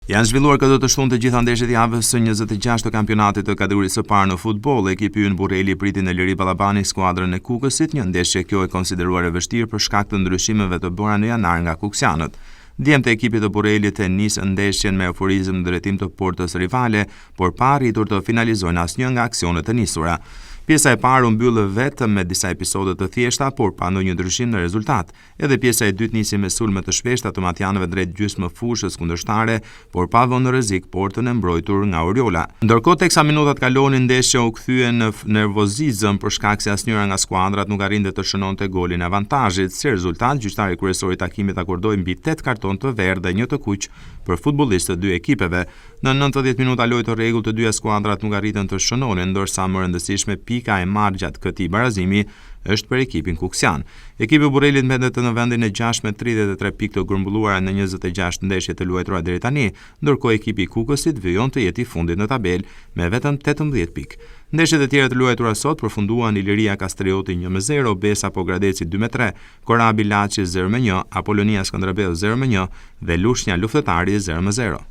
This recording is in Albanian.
Janë zhvilluar këtë të shtunë të gjitha ndeshjet e javës së 26 të kampionatit të kategorisë së parë në futboll. Ekipi Ynë Burreli priti në Liri Ballabani skuadrën e Kukësit, një ndeshje kjo e konsideruar e vështirë për shkak të ndryshimeve të bëra në janar nga kuksianët. Djemtë e ekipit të Burrelit e nisën ndeshjen me euforizëm në drejtim të portës rivale, por pa arritur të finalizojnë asnjë nga aksionet e nisura. Pjesa e parë u mbyll vetëm me disa episode të thjeshta, por pa ndonjë ndryshim në rezultat. Edhe pjesa e dytë nisi me sulme të shpeshta të matjanëve drejt gjysmë fushës kundërshtare, por pa vënë në rrezik portën e mbrojtur nga Oriola. Ndërkohë teksa minutat kalonin, ndeshja u kthye në nervozizëm për shkak se asnjëra nga skuadrat nuk arrinte të shënonte golin e avantazhit. Si rezultat, gjyqtari kryesor i takimit akordoi mbi 8 karton të verdhë dhe 1 të kuq për futbollistët e dy ekipeve. Në 90 minuta lojë të rregullt të dyja skuadrat nuk arritën të shënonin, ndërsa më rëndësishme pika e marrë gjatë këtij barazimi është për ekipin kuksian. Ekipi Burrelit mbetet në vendin e 6 me 33 pikë të grumbulluara në 26 ndeshje të luajtura deri tani, ndërkohë ekipi i Kukësit vijon të jetë i fundit në tabelë me vetëm 18 pikë. Ndeshjet e tjera të luajtura sot përfunduan Iliria Kastrioti 1-0, Besa Pogradeci 2-3, Korabi Laçi 0-1, Apolonia Skënderbeu 0-1 dhe Lushnja Luftëtari 0-0.